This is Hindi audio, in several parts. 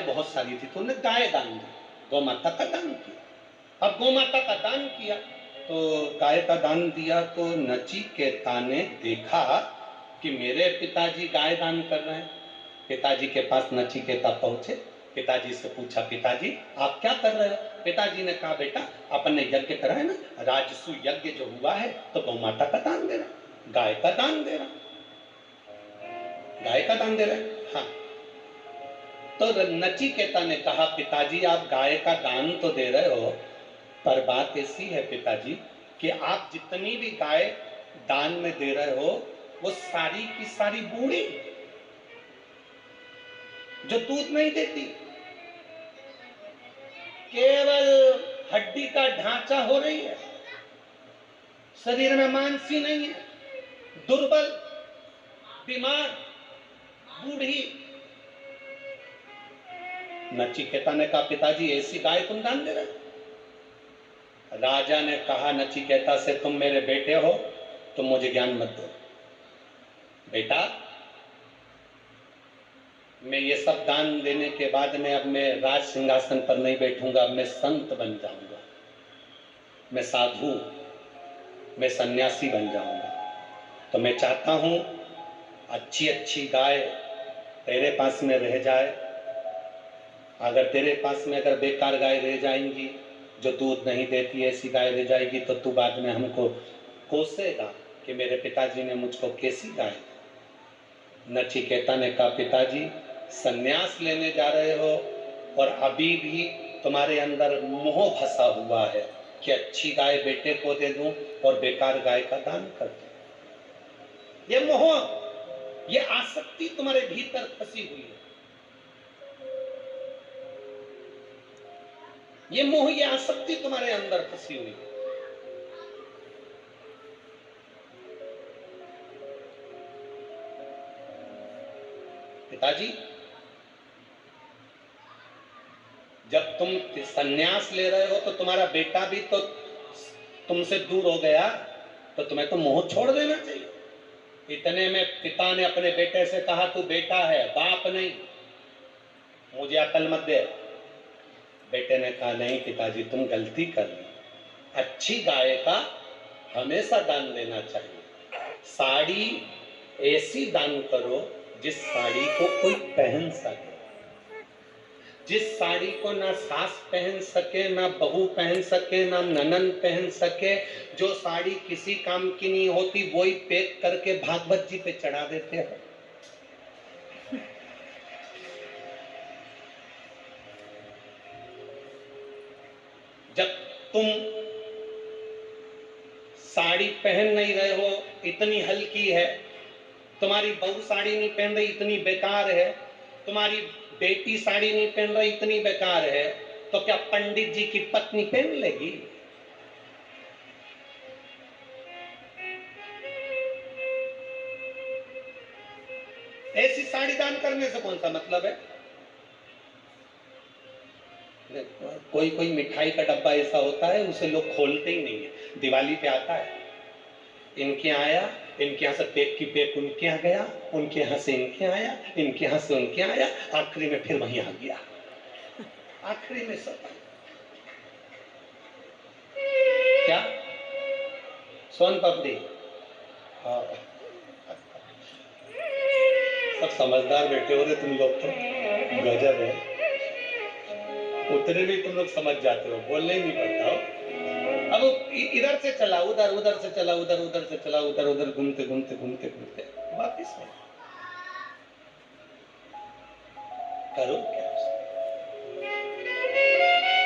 बहुत सारी थी तो उन्हें गाय दान दी, गौ माता का दान किया। अब गौ माता का दान किया तो गाय का दान दिया तो नचिकेता ने देखा कि मेरे पिताजी गाय दान कर रहे हैं। पिताजी के पास नचिकेता पहुंचे, पिताजी से पूछा, पिताजी आप क्या कर रहे हो? पिताजी ने कहा, बेटा अपन ने यज्ञ करा है ना, राजसु यज्ञ जो हुआ है तो गौ माता का दान दे रहा, गाय का दान दे रहा, गाय का दान दे रहे। हाँ, तो नचिकेता ने कहा, पिताजी आप गाय का दान तो दे रहे हो, पर बात ऐसी है पिताजी कि आप जितनी भी गाय दान में दे रहे हो वो सारी की सारी बूढ़ी, जो दूध नहीं देती, केवल हड्डी का ढांचा हो रही है, शरीर में मांस ही नहीं है, दुर्बल, बीमार, बूढ़ी। नचिकेता ने कहा, पिताजी ऐसी गाय तुम दान दे रहे हो? राजा ने कहा नचिकेता से, तुम मेरे बेटे हो, तुम मुझे ज्ञान मत दो। बेटा, मैं ये सब दान देने के बाद में अब मैं राज सिंहासन पर नहीं बैठूंगा, अब मैं संत बन जाऊंगा, मैं साधु, मैं सन्यासी बन जाऊंगा। तो मैं चाहता हूं अच्छी अच्छी गाय तेरे पास में रह जाए। अगर तेरे पास में अगर बेकार गाय रह जाएंगी, जो दूध नहीं देती, ऐसी गाय रह जाएगी तो तू बाद में हमको कोसेगा कि मेरे पिताजी ने मुझको कैसी गाय। नचिकेता ने कहा, पिताजी सन्यास लेने जा रहे हो और अभी भी तुम्हारे अंदर मोह फंसा हुआ है कि अच्छी गाय बेटे को दे दूं और बेकार गाय का दान कर दूं। ये मोह, ये आसक्ति तुम्हारे भीतर फंसी हुई है। ये मोह, ये आसक्ति तुम्हारे अंदर फंसी हुई है। पिताजी, जब तुम सन्यास ले रहे हो तो तुम्हारा बेटा भी तो तुमसे दूर हो गया, तो तुम्हें तो मोह छोड़ देना चाहिए। इतने में पिता ने अपने बेटे से कहा, तू बेटा है, बाप नहीं, मुझे अकल मत दे। बेटे ने कहा, नहीं पिताजी तुम गलती कर रहे, अच्छी गाय का हमेशा दान देना चाहिए। साड़ी ऐसी दान करो जिस साड़ी को कोई पहन सके, जिस साड़ी को ना सास पहन सके, ना बहू पहन सके, ना ननन पहन सके, जो साड़ी किसी काम की नहीं होती वही पैक करके भागवत जी पे चढ़ा देते हैं। जब तुम साड़ी पहन नहीं रहे हो, इतनी हल्की है, तुम्हारी बहू साड़ी नहीं पहन रही, इतनी बेकार है, तुम्हारी बेटी साड़ी नहीं पहन रही, इतनी बेकार है, तो क्या पंडित जी की पत्नी पहन लेगी? ऐसी साड़ी दान करने से कौन सा मतलब है? कोई कोई मिठाई का डब्बा ऐसा होता है उसे लोग खोलते ही नहीं है। दिवाली पे आता है, इनके आया, इनके यहाँ से पेक की पेक उनके यहाँ गया, उनके यहाँ से इनके आया, इनके यहाँ से उनके आया, आखिरी में फिर वहीं आ गया, आखिरी में सब क्या सोन पापड़ी। हाँ, सब समझदार बैठे हो रहे तुम लोग, तो गजब है, उतने भी तुम लोग समझ जाते हो, बोलने ही नहीं पड़ता हो। अब इधर से चला उधर, उधर से चला उधर, उधर से चला उधर, उधर घूमते घूमते घूमते घूमते वापिस में करो क्या?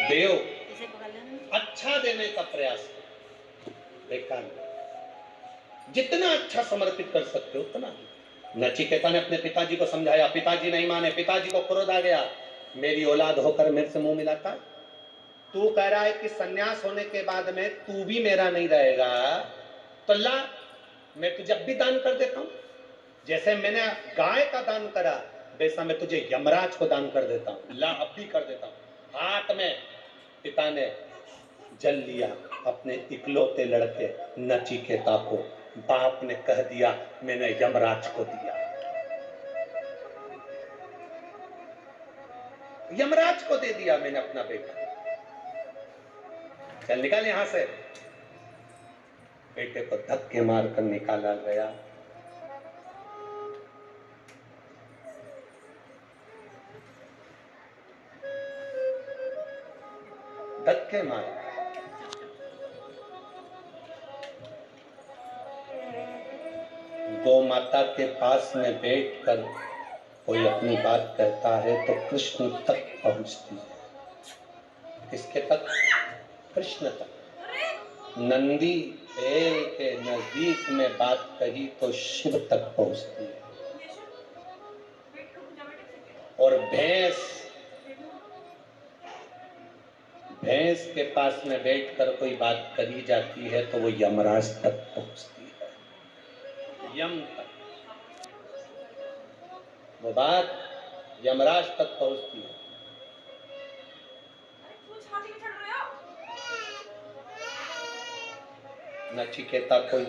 देव अच्छा देने का प्रयास करो, बेकार जितना अच्छा समर्पित कर सकते हो उतना। नचिकेता ने अपने पिताजी को समझाया, पिताजी नहीं माने, पिताजी को क्रोध आ गया, मेरी औलाद होकर मेरे से मुंह मिलाता, तू कह रहा है कि सन्यास होने के बाद में तू भी मेरा नहीं रहेगा, तो ला मैं तुझे अब भी दान कर देता हूं, जैसे मैंने गाय का दान करा वैसा मैं तुझे यमराज को दान कर देता हूं, ला अब भी कर देता हूं। हाथ में पिता ने जल लिया अपने इकलौते लड़के नचिकेता को, बाप ने कह दिया मैंने यमराज को दिया। यमराज को दे दिया मैंने अपना बेटा। चल निकल यहां से। बेटे को धक्के मारकर निकाला गया। धक्के मार। गौ माता के पास में बैठकर कोई अपनी बात कहता है तो कृष्ण तक पहुंचती है। किसके तक? कृष्ण तक। नंदी बैल के नजदीक में बात कही तो शिव तक पहुंचती है। और भैंस के पास में बैठकर कोई बात करी जाती है तो वो यमराज तक पहुंचती है। यम तक वो बात यमराज तक पहुंचती है। नचिकेता कोई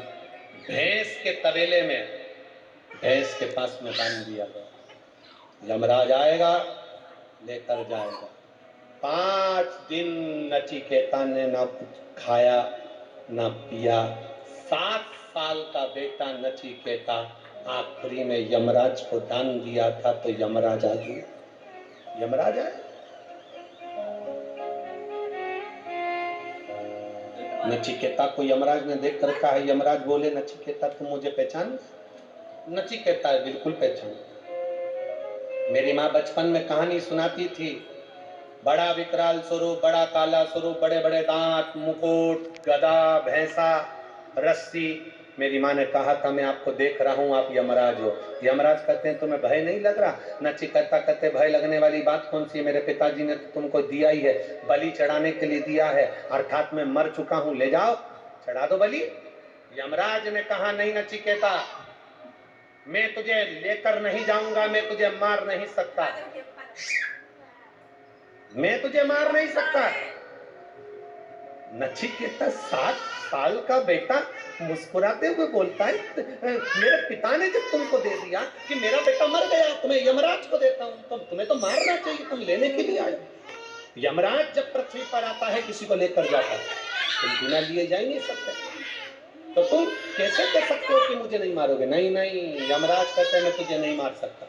भैंस के तबेले में भैंस के पास में बांध दिया गया। यमराज आएगा, लेकर जाएगा। 5 दिन नचिकेता ने ना कुछ खाया ना पिया। 7 साल का बेटा नचिकेता आखिरी में यमराज को दान दिया था तो यमराज आ गया। यमराज आए। नचिकेता को यमराज ने देख कर कहा। यमराज बोले, नचिकेता तुम मुझे पहचान? नचिकेता बिल्कुल पहचान। मेरी माँ बचपन में कहानी सुनाती थी। बड़ा विकराल स्वरूप, बड़ा काला स्वरूप, बड़े बड़े दांत, मुकुट, गदा, भैंसा, रस्सी। मेरी माँ ने कहा था मैं आपको देख रहा हूँ, आप यमराज हो। यमराज कहते हैं तुम्हें भय नहीं लग रहा? नचिकेता कहते भय लगने वाली बात कौन सी? मेरे पिताजी ने तो तुमको दिया ही है, बलि चढ़ाने के लिए दिया है, अर्थात मैं मर चुका हूँ, ले जाओ चढ़ा दो बलि। यमराज ने कहा नहीं नचिकेता, मैं तुझे लेकर नहीं जाऊंगा, मैं तुझे मार नहीं सकता, मैं तुझे मार नहीं सकता। नचिकेता 7 साल का बेटा मुस्कुराते हुए बोलता है मेरे पिता ने जब तुमको दे दिया कि मेरा बेटा मर गया, तुम्हें यमराज को देता हूं, तो तुम्हें तो मारना चाहिए, तुम लेने के लिए आए। यमराज जब पृथ्वी पर आता है किसी को लेकर जाता है, तुम बिना लिए जा ही नहीं सकते, तो तुम कैसे कह सकते हो कि मुझे नहीं मारोगे? नहीं नहीं, यमराज कहते हैं मैं तुझे नहीं मार सकता।